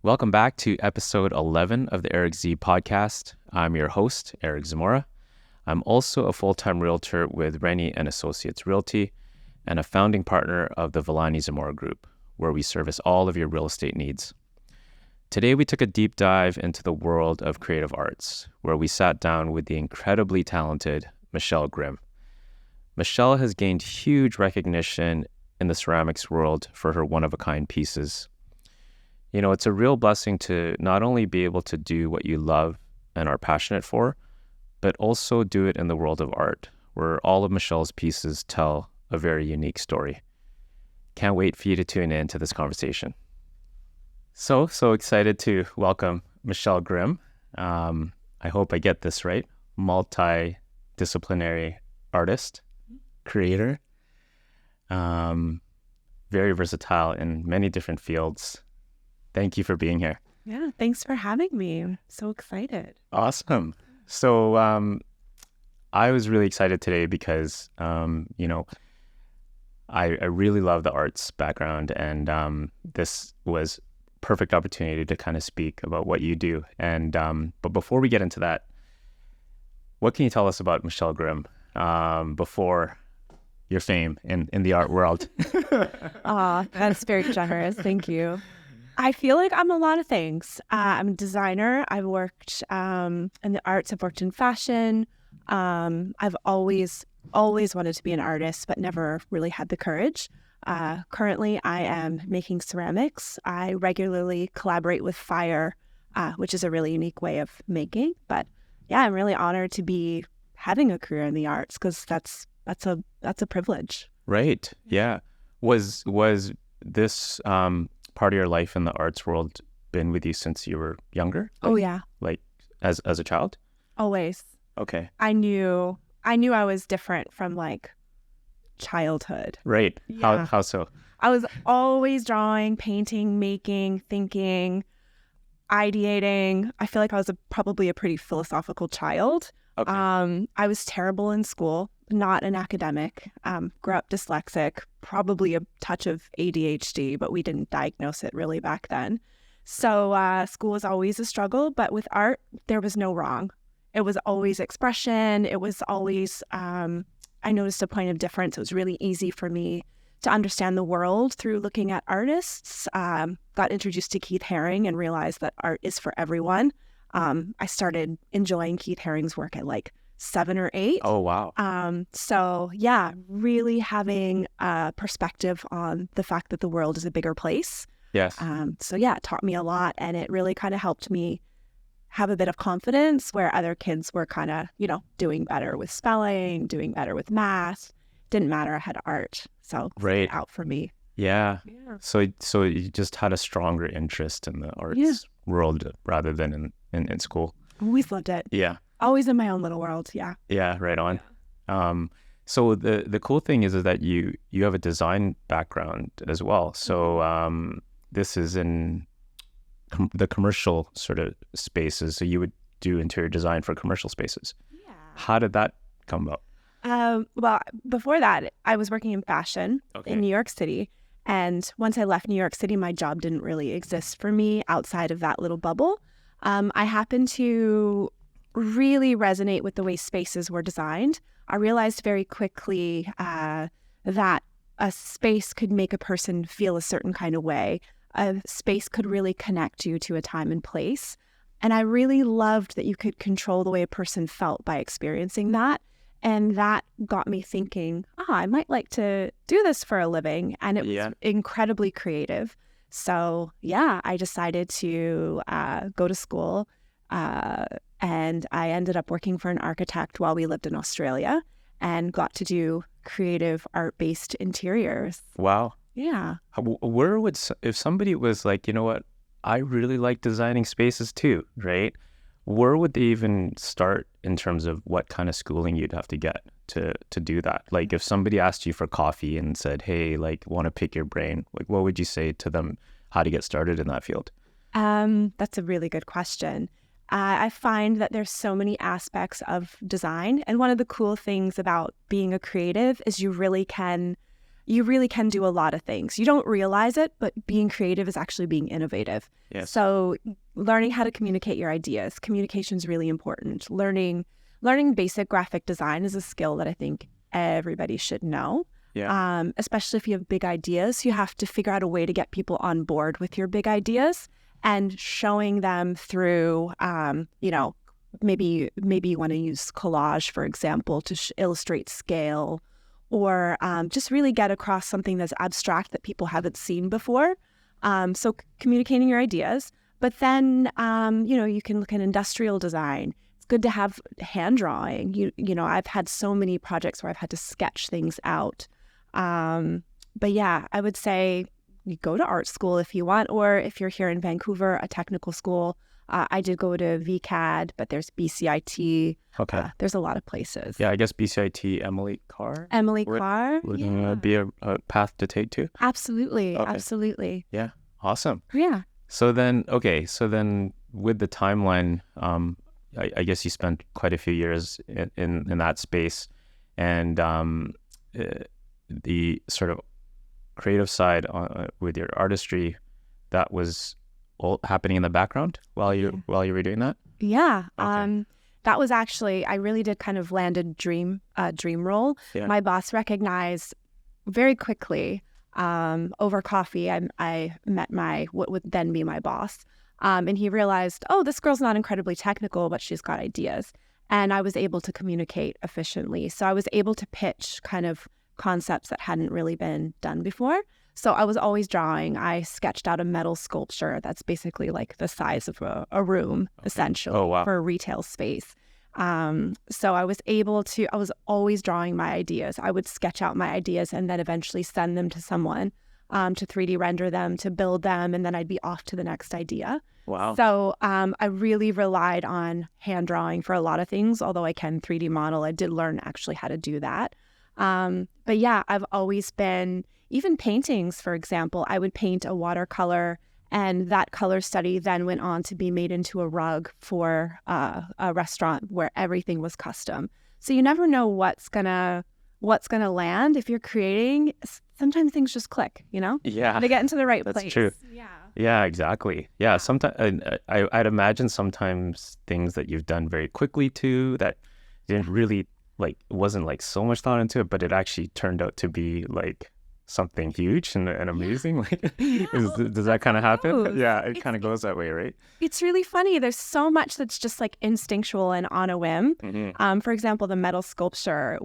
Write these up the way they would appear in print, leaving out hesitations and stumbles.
Welcome back to episode 11 of the Eric Z podcast. I'm your host, Eric Zamora. I'm also a full-time realtor with Rennie and Associates Realty and a founding partner of the Villani Zamora Group, where we service all of your real estate needs. Today, we took a deep dive into the world of creative arts, where we sat down with the incredibly talented Michelle Grimm. Michelle has gained huge recognition in the ceramics world for her one-of-a-kind pieces. You know, it's a real blessing to not only be able to do what you love and are passionate for, but also do it in the world of art, where all of Michelle's pieces tell a very unique story. Can't wait for you to tune in to this conversation. So excited to welcome Michelle Grimm. I hope I get this right. Multi-disciplinary artist, creator, very versatile in many different fields. Thank you for being here. Yeah, thanks for having me. I'm so excited. Awesome. So I was really excited today because, I really love the arts background, and this was perfect opportunity to kind of speak about what you do. And but before we get into that, what can you tell us about Michelle Grimm before your fame in the art world? That's very generous. Thank you. I feel like I'm a lot of things. I'm a designer. I've worked in the arts. I've worked in fashion. I've always wanted to be an artist, but never really had the courage. Currently, I am making ceramics. I regularly collaborate with fire, which is a really unique way of making. But yeah, I'm really honored to be having a career in the arts because that's a privilege. Right. Yeah. Was this part of your life in the arts world been with you since you were younger? Oh yeah. Like as a child? Always. Okay. I knew I was different from like childhood. Right. Yeah. How so? I was always drawing, painting, making, thinking, ideating. I feel like I was probably a pretty philosophical child. Okay. I was terrible in school, not an academic. Grew up dyslexic, probably a touch of ADHD, but we didn't diagnose it really back then. So school was always a struggle, but with art, there was no wrong. It was always expression. It was always, I noticed a point of difference. It was really easy for me to understand the world through looking at artists. Got introduced to Keith Haring and realized that art is for everyone. I started enjoying Keith Haring's work at like 7 or 8. Oh, wow. So yeah, really having a perspective on the fact that the world is a bigger place. Yes. So yeah, it taught me a lot, and it really kind of helped me have a bit of confidence where other kids were kind of, doing better with spelling, doing better with math. Didn't matter, I had art. So right. Out for me. Yeah. So you just had a stronger interest in the arts world rather than in school. Always loved it. Yeah. Always in my own little world. Yeah. Yeah. Right on. So the cool thing is that you have a design background as well. So this is in the commercial sort of spaces. So you would do interior design for commercial spaces. Yeah. How did that come about? Well, before that, I was working in fashion in New York City. And once I left New York City, my job didn't really exist for me outside of that little bubble. I happened to really resonate with the way spaces were designed. I realized very quickly that a space could make a person feel a certain kind of way. A space could really connect you to a time and place. And I really loved that you could control the way a person felt by experiencing that. And that got me thinking, I might like to do this for a living. And it was incredibly creative. So yeah, I decided to go to school. And I ended up working for an architect while we lived in Australia and got to do creative art-based interiors. Wow. Yeah. If somebody was like, you know what, I really like designing spaces too, right? Where would they even start in terms of what kind of schooling you'd have to get to do that? Like if somebody asked you for coffee and said, hey, like, want to pick your brain, like what would you say to them how to get started in that field? That's a really good question. I find that there's so many aspects of design. And one of the cool things about being a creative is you really can you really can do a lot of things. You don't realize it, but being creative is actually being innovative. Yes. So learning how to communicate your ideas, communication is really important. Learning basic graphic design is a skill that I think everybody should know. Yeah. Especially if you have big ideas, you have to figure out a way to get people on board with your big ideas and showing them through, maybe you want to use collage, for example, to illustrate scale, or just really get across something that's abstract that people haven't seen before. So communicating your ideas, but then, you can look at industrial design. It's good to have hand drawing. I've had so many projects where I've had to sketch things out. But yeah, I would say you go to art school if you want, or if you're here in Vancouver, a technical school. I did go to VCAD, but there's BCIT. Okay. There's a lot of places. Yeah, I guess BCIT Emily Carr would be a path to take too. Absolutely. Okay. Absolutely. Yeah. Awesome. Yeah. So then with the timeline, I guess you spent quite a few years in that space, and the sort of creative side with your artistry, that was all happening in the background while you were doing that. Yeah. Okay. That was actually, I really did kind of land a dream role. Yeah. My boss recognized very quickly over coffee. I met what would then be my boss, and he realized, oh, this girl's not incredibly technical, but she's got ideas. And I was able to communicate efficiently. So I was able to pitch kind of concepts that hadn't really been done before. So I was always drawing. I sketched out a metal sculpture that's basically like the size of a room, essentially, for a retail space. So I was always drawing my ideas. I would sketch out my ideas and then eventually send them to someone to 3D render them, to build them, and then I'd be off to the next idea. Wow. So I really relied on hand drawing for a lot of things, although I can 3D model. I did learn actually how to do that. But yeah, I've always been, even paintings, for example, I would paint a watercolor, and that color study then went on to be made into a rug for a restaurant where everything was custom. So you never know what's gonna land if you're creating. Sometimes things just click, Yeah, they get into the right place. That's true. Yeah. Yeah, exactly. Yeah, sometimes I'd imagine sometimes things that you've done very quickly too, that didn't really wasn't so much thought into it, but it actually turned out to be something huge and amazing. Does that kind of happen? Yeah, it kind of goes that way, right? It's really funny. There's so much that's just instinctual and on a whim. Mm-hmm. For example, the metal sculpture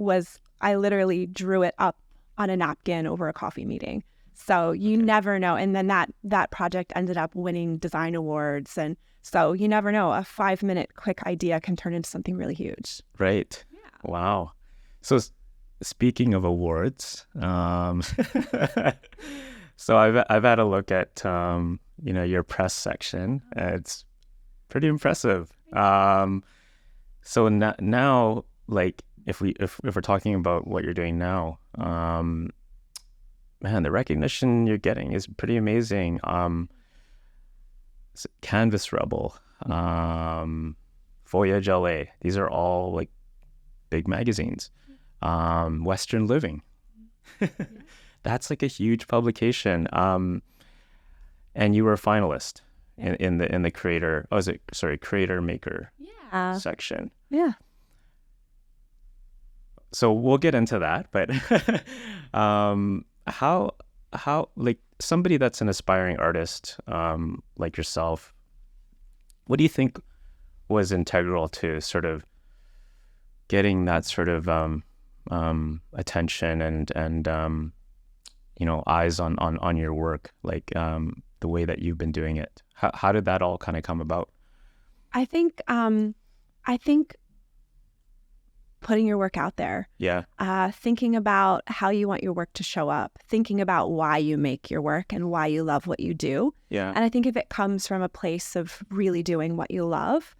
I literally drew it up on a napkin over a coffee meeting. So you never know. And then that project ended up winning design awards. And so you never know. A 5-minute quick idea can turn into something really huge. Right. Yeah. Wow. So speaking of awards, so I've had a look at your press section. It's pretty impressive. So now if we're talking about what you're doing now, man, the recognition you're getting is pretty amazing. Canvas Rebel, Voyage LA. These are all big magazines. Western Living. That's a huge publication. And you were a finalist in the creator. Oh, creator maker section. Yeah. So we'll get into that, but how somebody that's an aspiring artist like yourself, what do you think was integral to sort of getting that sort of attention and eyes on your work, the way that you've been doing it? How did that all kind of come about? I think putting your work out there. Yeah. Thinking about how you want your work to show up, thinking about why you make your work and why you love what you do. Yeah. And I think if it comes from a place of really doing what you love,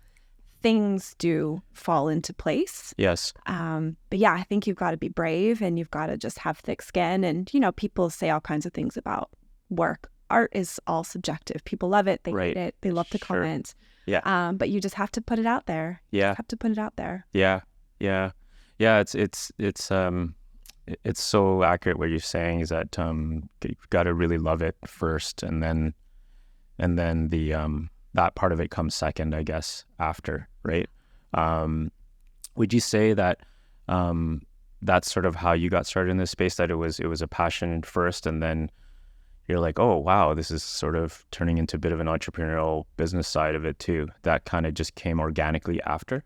things do fall into place. Yes. But yeah, I think you've got to be brave and you've got to just have thick skin. And, people say all kinds of things about work. Art is all subjective. People love it. They hate it. They love to comment. Yeah. But you just have to put it out there. Yeah. You have to put it out there. Yeah. Yeah. Yeah. It's it's so accurate what you're saying is that you've got to really love it first, and then the that part of it comes second, I guess, after, right? Would you say that that's sort of how you got started in this space, that it was a passion first, and then you're like, oh wow, this is sort of turning into a bit of an entrepreneurial business side of it too, that kind of just came organically after?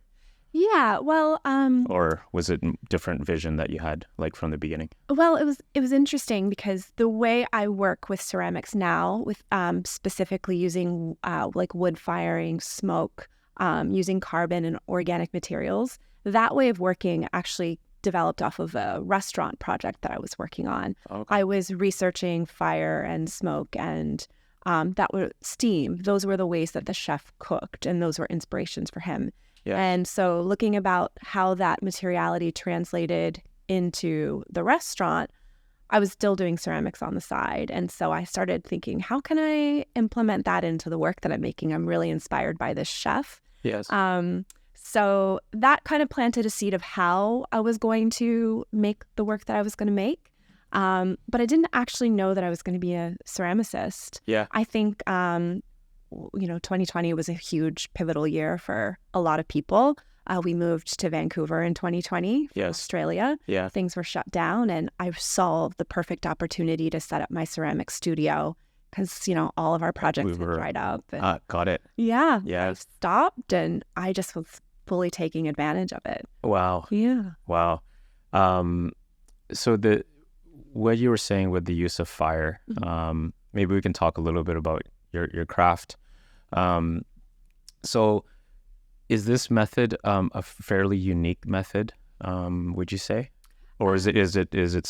Yeah, well, or was it a different vision that you had, like, from the beginning? Well, it was interesting because the way I work with ceramics now, with specifically using like wood firing, smoke, using carbon and organic materials, that way of working actually developed off of a restaurant project that I was working on. Okay. I was researching fire and smoke and that were steam. Those were the ways that the chef cooked, and those were inspirations for him. Yeah. And so looking about how that materiality translated into the restaurant, I was still doing ceramics on the side. And so I started thinking, how can I implement that into the work that I'm making? I'm really inspired by this chef. Yes. So that kind of planted a seed of how I was going to make the work that I was going to make. But I didn't actually know that I was going to be a ceramicist. Yeah. I think 2020 was a huge pivotal year for a lot of people. We moved to Vancouver in 2020 from Australia. Yeah. Things were shut down, and I saw the perfect opportunity to set up my ceramic studio because, all of our projects had dried up. And, got it. yeah. Yeah. I stopped, and I just was fully taking advantage of it. Wow. Yeah. Wow. So what you were saying with the use of fire, maybe we can talk a little bit about your craft. So is this method a fairly unique method, would you say? Or is it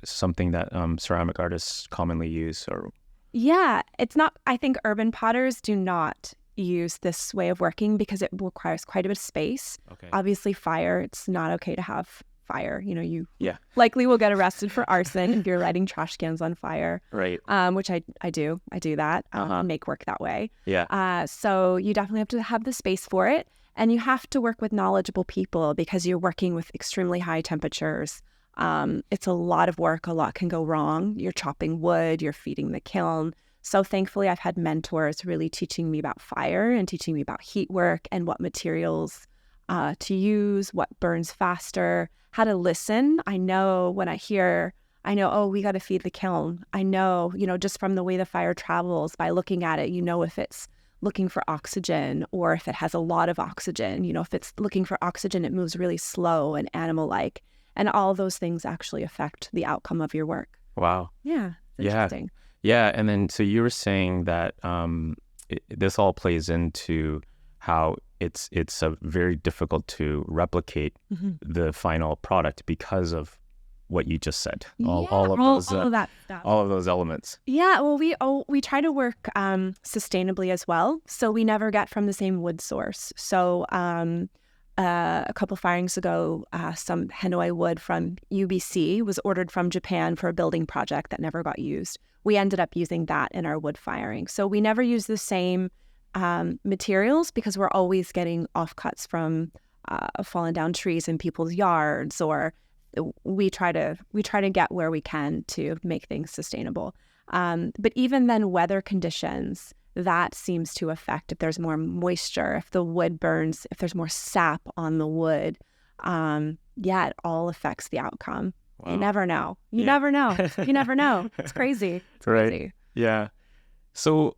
something that ceramic artists commonly use? Or Yeah, it's not. I think urban potters do not use this way of working because it requires quite a bit of space. Okay. Obviously, fire, it's not okay to have fire. You Yeah. likely will get arrested for arson if you're lighting trash cans on fire. Right. Which I do. I do that, make work that way. Yeah. So you definitely have to have the space for it. And you have to work with knowledgeable people because you're working with extremely high temperatures. It's a lot of work. A lot can go wrong. You're chopping wood, you're feeding the kiln. So thankfully, I've had mentors really teaching me about fire and teaching me about heat work and what materials to use, what burns faster, how to listen. I know when oh, we got to feed the kiln. I know, just from the way the fire travels, by looking at it, if it's looking for oxygen or if it has a lot of oxygen. If it's looking for oxygen, it moves really slow and animal-like. And all those things actually affect the outcome of your work. Wow. Yeah. Interesting. Yeah. And then, so you were saying that this all plays into how it's very difficult to replicate the final product because of what you just said. All of that stuff. All of those elements. Yeah. Well, we try to work sustainably as well. So we never get from the same wood source. So a couple firings ago, some Hanoi wood from UBC was ordered from Japan for a building project that never got used. We ended up using that in our wood firing. So we never use the same materials because we're always getting offcuts from fallen down trees in people's yards, or we try to get where we can to make things sustainable. But even then, weather conditions, that seems to affect if there's more moisture, if the wood burns, if there's more sap on the wood. It all affects the outcome. Wow. You never know. You never know. It's crazy. It's crazy. Right. Yeah. So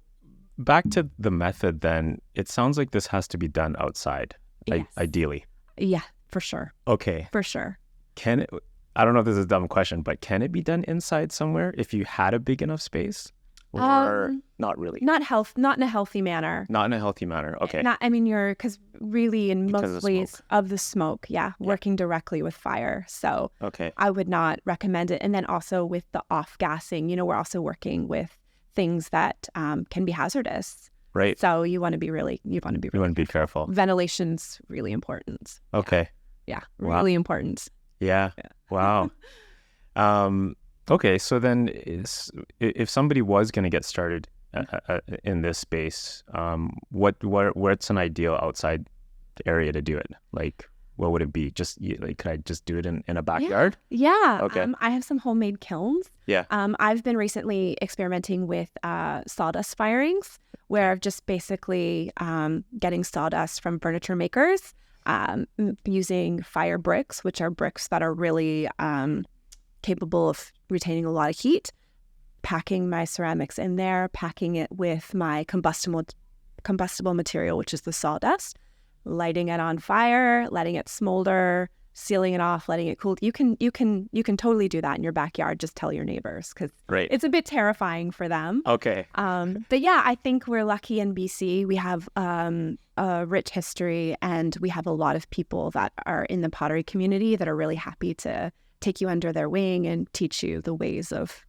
back to the method then, it sounds like this has to be done outside, yes. Ideally. Yeah, for sure. Okay. For sure. Can it, I don't know if this is a dumb question, but can it be done inside somewhere if you had a big enough space? Or not really? Not in a healthy manner. Not in a healthy manner. Okay. Because really in most ways of the smoke, working directly with fire. So okay. I would not recommend it. And then also with the off-gassing, we're also working with things that can be hazardous. Right. So you want to be really careful. Ventilation's really important. Okay. Yeah. Really important. Yeah. Wow. Okay, so then if somebody was going to get started in this space, what's an ideal outside area to do it? Like, what would it be? Just like, could I just do it in a backyard? Yeah. Okay. I have some homemade kilns. Yeah. I've been recently experimenting with sawdust firings, where I've just basically getting sawdust from furniture makers, using fire bricks, which are bricks that are really capable of retaining a lot of heat, packing my ceramics in there, packing it with my combustible material, which is the sawdust, lighting it on fire, letting it smolder, sealing it off, letting it cool. You can totally do that in your backyard. Just tell your neighbors, because it's a bit terrifying for them. Okay. But yeah, I think we're lucky in BC. We have a rich history, and we have a lot of people that are in the pottery community that are really happy to take you under their wing and teach you the ways of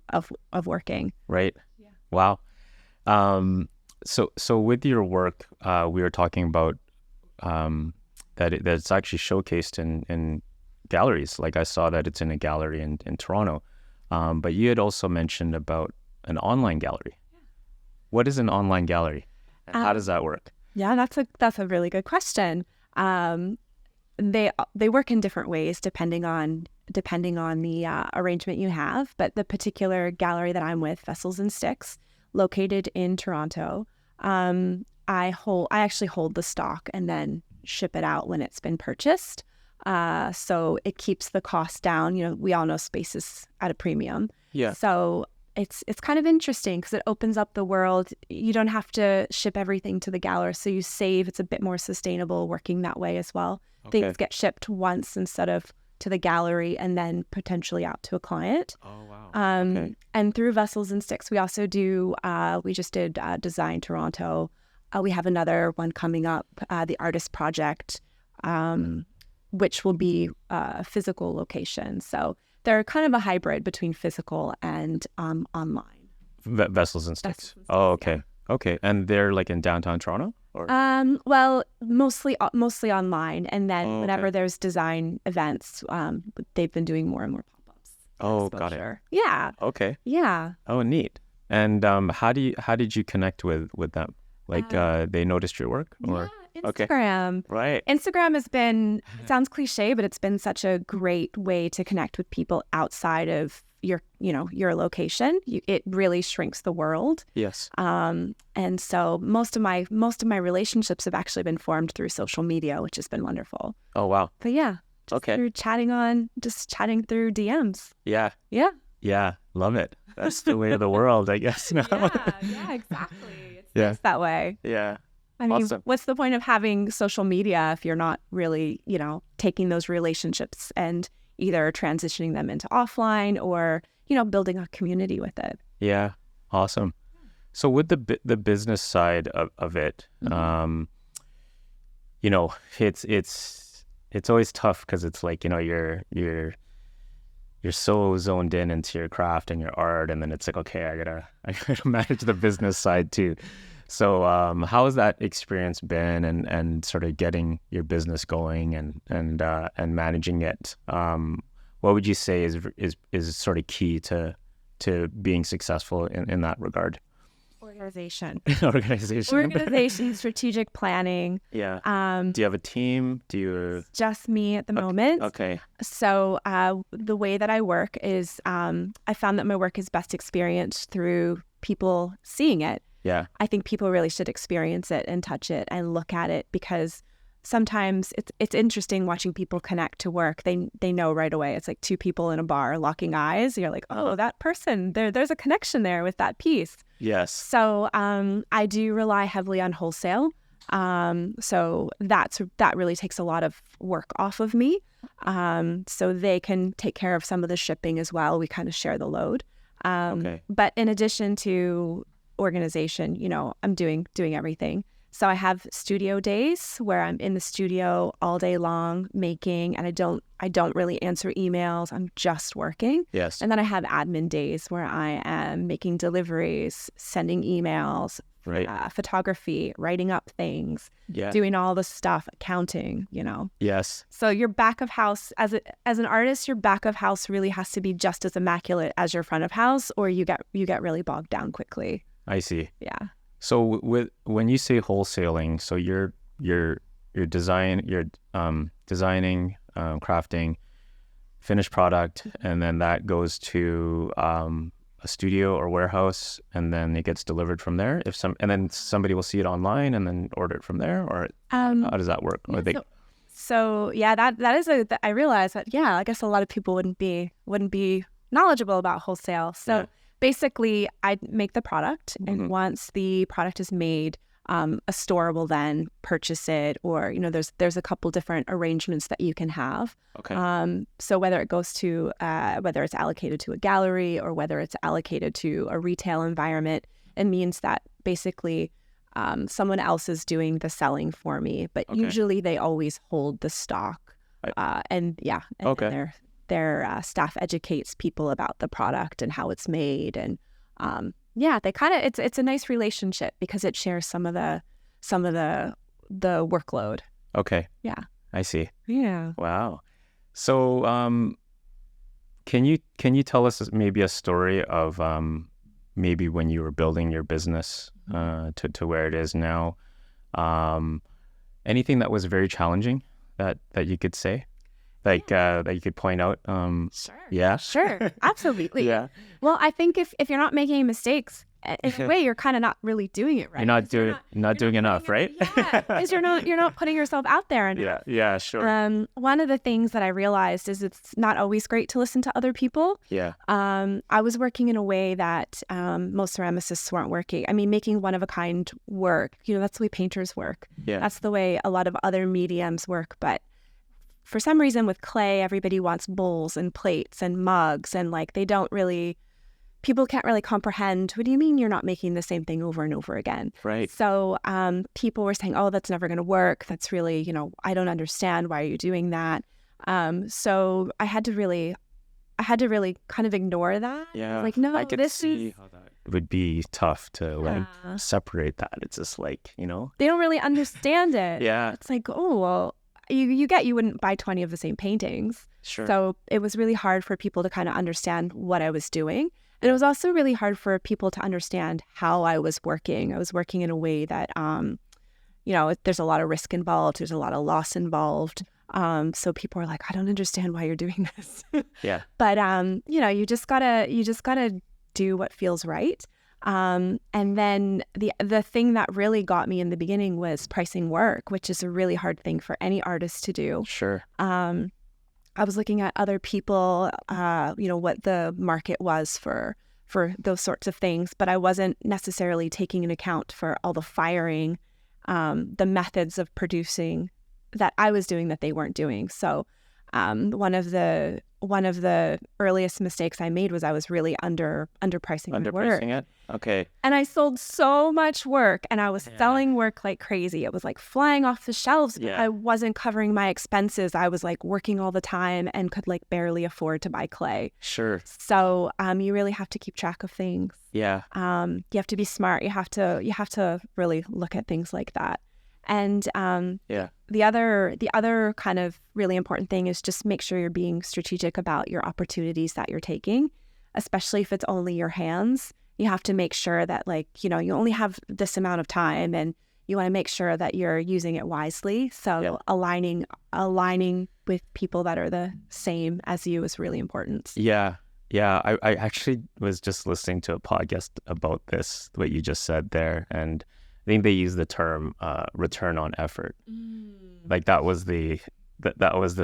working. Right. Yeah. Wow. So with your work, we were talking about that it's actually showcased in galleries. Like, I saw that it's in a gallery in Toronto. But you had also mentioned about an online gallery. Yeah. What is an online gallery? And how does that work? Yeah, that's a really good question. They work in different ways depending on the arrangement you have. But the particular gallery that I'm with, Vessels and Sticks, located in Toronto, I actually hold the stock and then ship it out when it's been purchased. So it keeps the cost down. You know, we all know space is at a premium. Yeah. So it's kind of interesting because it opens up the world. You don't have to ship everything to the gallery, so you save. It's a bit more sustainable working that way as well. Okay. Things get shipped once instead of to the gallery and then potentially out to a client. Oh, wow. Okay. And through Vessels and Sticks, we also do, we just did Design Toronto. We have another one coming up, the Artist Project, which will be a physical location. So they're kind of a hybrid between physical and online. Vessels and Sticks. Oh, okay. Yeah. Okay. And they're like in downtown Toronto? Or? Well, mostly online. And then whenever there's design events, they've been doing more and more pop-ups. Oh, got it. Yeah. Okay. Yeah. Oh, neat. And how did you connect with them? Like, they noticed your work? Or? Yeah, Instagram. Okay. Right. Instagram has been, it sounds cliche, but it's been such a great way to connect with people outside of your location. It really shrinks the world. Yes. And so most of my relationships have actually been formed through social media, which has been wonderful. Oh, wow. But yeah. Through chatting through DMs. Yeah. Yeah. Yeah. Love it. That's the way of the world, I guess. Now. Yeah, exactly. It's that way. Yeah. I mean, awesome. What's the point of having social media if you're not really, taking those relationships and either transitioning them into offline or, building a community with it? Yeah. Awesome. So with the business side of it, mm-hmm. It's always tough because it's like, you're so zoned into your craft and your art, and then it's like, okay, I gotta manage the business side too. So how has that experience been, and sort of getting your business going and managing it? What would you say is sort of key to being successful in that regard? Organization, strategic planning. Yeah. Do you have a team? It's just me at the moment. Okay. So the way that I work is I found that my work is best experienced through people seeing it. Yeah. I think people really should experience it and touch it and look at it, because sometimes it's interesting watching people connect to work. They know right away. It's like two people in a bar locking eyes. You're like, oh, that person, there's a connection there with that piece. Yes. So I do rely heavily on wholesale. So that really takes a lot of work off of me. So they can take care of some of the shipping as well. We kind of share the load. Okay. But in addition to organization, I'm doing everything. So I have studio days where I'm in the studio all day long making, and I don't really answer emails. I'm just working. Yes. And then I have admin days where I am making deliveries, sending emails, right. Photography, writing up things, yeah. doing all the stuff, accounting, Yes. So your back of house, as an artist, your back of house really has to be just as immaculate as your front of house, or you get really bogged down quickly. I see. Yeah. So when you say wholesaling, so you're designing, crafting, finished product, and then that goes to a studio or warehouse, and then it gets delivered from there. And then somebody will see it online and then order it from there, or how does that work? Or So yeah, that is I realized that, yeah, I guess a lot of people wouldn't be knowledgeable about wholesale. So basically, I make the product, and once the product is made, a store will then purchase it, or there's a couple different arrangements that you can have. Okay. So whether it goes to whether it's allocated to a gallery or whether it's allocated to a retail environment, it means that basically someone else is doing the selling for me. But usually they always hold the stock, and their staff educates people about the product and how it's made, and they kind of it's a nice relationship because it shares some of the workload. Okay. Yeah. I see. Yeah. Wow. So can you tell us maybe a story of maybe when you were building your business to where it is now? Anything that was very challenging that you could say? That you could point out? Sure. Yeah. Sure. Absolutely. Yeah. Well, I think if you're not making mistakes, in a way, you're kind of not really doing it right. You're not doing enough, right? Yeah, because you're not putting yourself out there enough. Yeah, sure. One of the things that I realized is it's not always great to listen to other people. Yeah. I was working in a way that most ceramicists weren't working. I mean, making one-of-a-kind work, that's the way painters work. Yeah. That's the way a lot of other mediums work. But for some reason with clay, everybody wants bowls and plates and mugs, and people can't really comprehend, what do you mean you're not making the same thing over and over again? Right. So people were saying, oh, that's never going to work. That's really, I don't understand. Why are you doing that? So I had to really kind of ignore that. Yeah. Like, no, I could see how that would be tough to separate that. It's just like, They don't really understand it. Yeah. It's like, oh, well, you wouldn't buy 20 of the same paintings. Sure. So it was really hard for people to kind of understand what I was doing. And it was also really hard for people to understand how I was working. I was working in a way that, there's a lot of risk involved. There's a lot of loss involved. So people are like, I don't understand why you're doing this. Yeah. But, you just gotta do what feels right. And then the thing that really got me in the beginning was pricing work, which is a really hard thing for any artist to do. Sure. I was looking at other people, what the market was for those sorts of things, but I wasn't necessarily taking into account for all the firing, the methods of producing that I was doing that they weren't doing. So one of the earliest mistakes I made was I was really underpricing my work. Underpricing it? Okay. And I sold so much work, and I was selling work like crazy. It was like flying off the shelves. But I wasn't covering my expenses. I was like working all the time and could like barely afford to buy clay. Sure. So you really have to keep track of things. Yeah. You have to be smart. You have to really look at things like that. And the other kind of really important thing is just make sure you're being strategic about your opportunities that you're taking, especially if it's only your hands. You have to make sure that you only have this amount of time, and you want to make sure that you're using it wisely. So aligning with people that are the same as you is really important. Yeah. Yeah. I actually was just listening to a podcast about this, what you just said there, and I think they use the term return on effort. Like that was the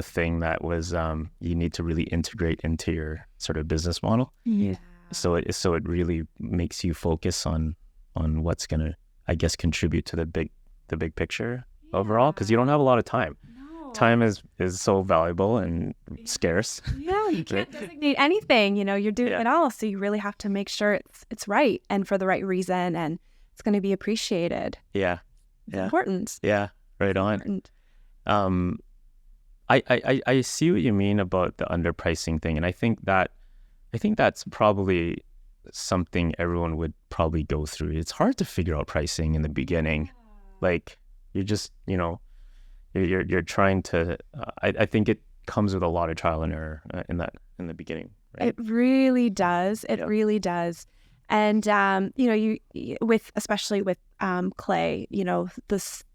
thing that was you need to really integrate into your sort of business model. Yeah. So it really makes you focus on what's gonna, I guess, contribute to the big picture overall, because you don't have a lot of time. No. Time is so valuable and scarce. Yeah, you can't designate anything. You're doing it all, so you really have to make sure it's right and for the right reason, and it's going to be appreciated. Yeah. It's important. Yeah. Right on. I see what you mean about the underpricing thing, and I think that's probably something everyone would probably go through. It's hard to figure out pricing in the beginning. Like you're just, you're trying to. I think it comes with a lot of trial and error in the beginning. Right? It really does. It really does. And, especially with clay,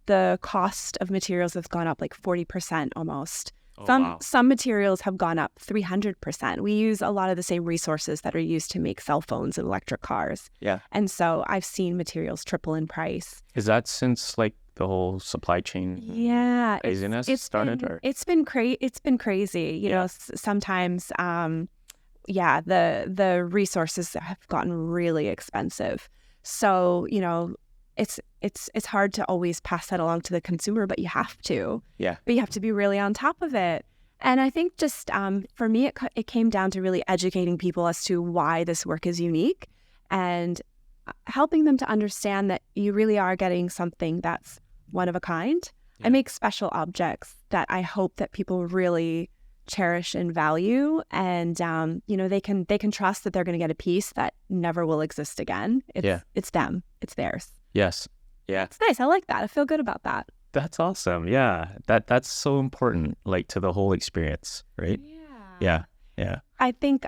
the cost of materials has gone up like 40% almost. Oh, Some wow. some materials have gone up 300%. We use a lot of the same resources that are used to make cell phones and electric cars. Yeah. And so I've seen materials triple in price. Is that since like the whole supply chain Yeah, craziness started? Or it's been crazy. You know, sometimes the resources have gotten really expensive. So, you know, it's hard to always pass that along to the consumer, but you have to. Yeah. But you have to be really on top of it. And I think just for me, it came down to really educating people as to why this work is unique and helping them to understand that you really are getting something that's one of a kind. Yeah. I make special objects that I hope that people really cherish and value, and you know, they can trust that they're going to get a piece that never will exist again. It's them, it's theirs. Yes. Yeah. It's nice. I like that. I feel good about that. That's awesome. Yeah. That's so important, like to the whole experience, right? Yeah. Yeah. I think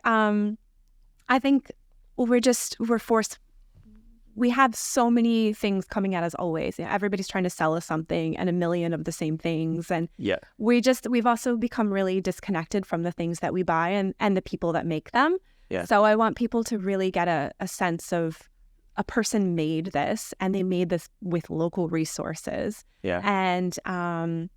we're forced. We have so many things coming at us always. Everybody's trying to sell us something and a million of the same things. And we've also become really disconnected from the things that we buy and the people that make them. Yeah. So I want people to really get a sense of a person made this, and they made this with local resources. Yeah. And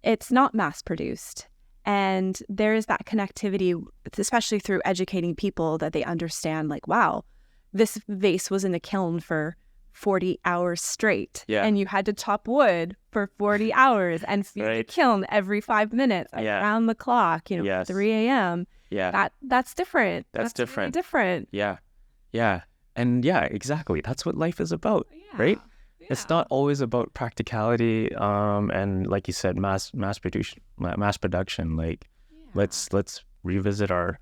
it's not mass produced. And there is that connectivity, especially through educating people, that they understand, like, wow, this vase was in a kiln for 40 hours straight. Yeah. And you had to chop wood for 40 hours and feed the kiln every 5 minutes, around the clock, 3 a.m. Yeah. That's different. That's different. Really different. Yeah. Yeah. And yeah, exactly. That's what life is about, right? Yeah. It's not always about practicality, and like you said, mass production. Like, let's revisit our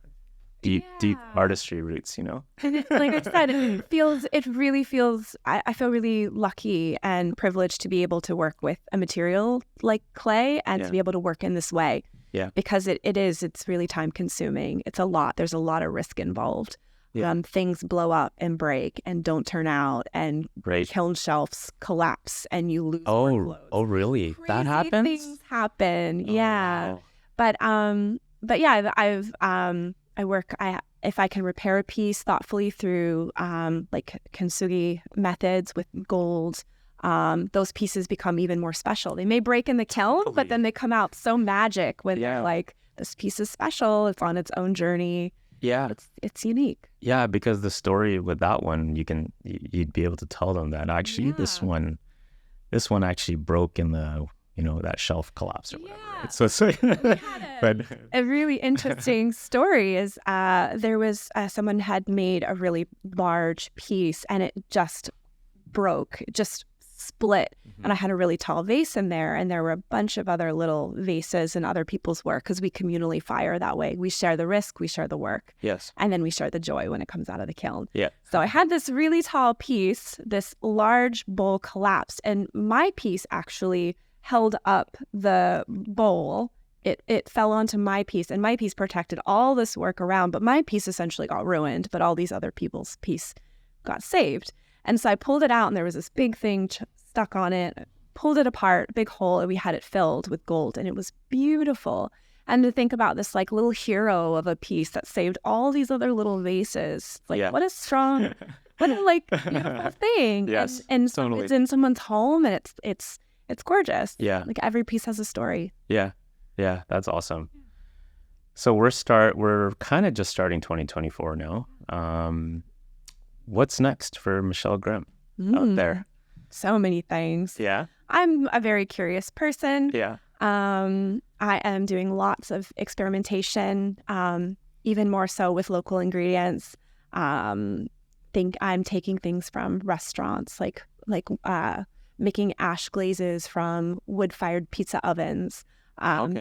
deep artistry roots. Like I said, it really feels. I feel really lucky and privileged to be able to work with a material like clay and to be able to work in this way. Yeah. Because it's really time consuming. It's a lot. There's a lot of risk involved. Yeah. Things blow up and break and don't turn out, and kiln shelves collapse and you lose workloads. Oh, really? Crazy that happens? Things happen. Oh, yeah. wow. But yeah, I work. If I can repair a piece thoughtfully through like kintsugi methods with gold, those pieces become even more special. They may break in the kiln, but then they come out so magic when they're like, this piece is special. It's on its own journey. Yeah, it's unique. Yeah, because the story with that one, you'd be able to tell them that actually this one actually broke in the that shelf collapse or whatever. Right? So it's like, but a really interesting story is there was someone had made a really large piece and it just broke, just split. And I had a really tall vase in there, and there were a bunch of other little vases and other people's work, because we communally fire that way. We share the risk, we share the work. Yes. And then we share the joy when it comes out of the kiln. Yeah. So I had this really tall piece, this large bowl collapsed, and my piece actually held up the bowl. It fell onto my piece, and my piece protected all this work around, but my piece essentially got ruined, but all these other people's piece got saved. And so I pulled it out, and there was this big thing stuck on it. Pulled it apart, big hole, and we had it filled with gold, and it was beautiful. And to think about this like little hero of a piece that saved all these other little vases, like what a strong, what a like beautiful thing. Yes, and totally. It's in someone's home, and it's gorgeous. Yeah, like every piece has a story. Yeah, that's awesome. So we're kind of just starting 2024 now. What's next for Michelle Grimm out there? So many things. Yeah. I'm a very curious person. Yeah. I am doing lots of experimentation, even more so with local ingredients. Think I'm taking things from restaurants, like making ash glazes from wood-fired pizza ovens,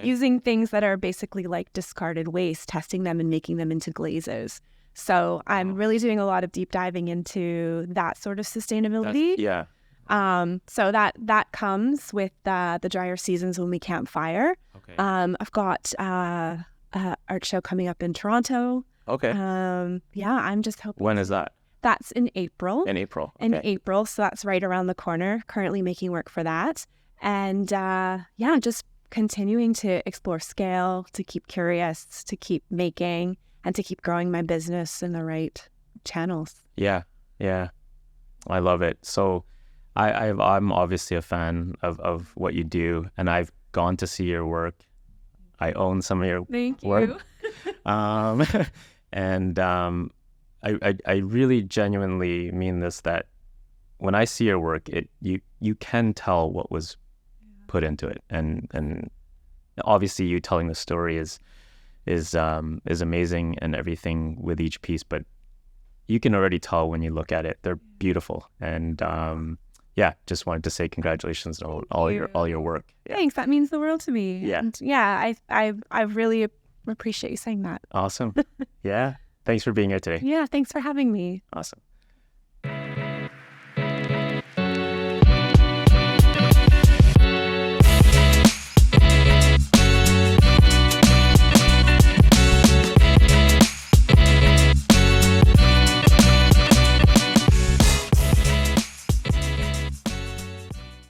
using things that are basically like discarded waste, testing them and making them into glazes. So I'm really doing a lot of deep diving into that sort of sustainability. So that comes with the drier seasons when we campfire. Okay. I've got art show coming up in Toronto. Okay. I'm just hoping. When is that? That's in April. In April. Okay. In April, so that's right around the corner. Currently making work for that. And just continuing to explore scale, to keep curious, to keep making, and to keep growing my business in the right channels. Yeah. I love it. So I'm obviously a fan of what you do, and I've gone to see your work. I own some of your work. And I really genuinely mean this, that when I see your work, you can tell what was put into it, and obviously you telling the story is amazing and everything with each piece, but you can already tell when you look at it, they're beautiful. And just wanted to say congratulations on all your work. Yeah. Thanks, that means the world to me. Yeah. And I really appreciate you saying that. Awesome. Yeah. Thanks for being here today. Yeah, thanks for having me. Awesome.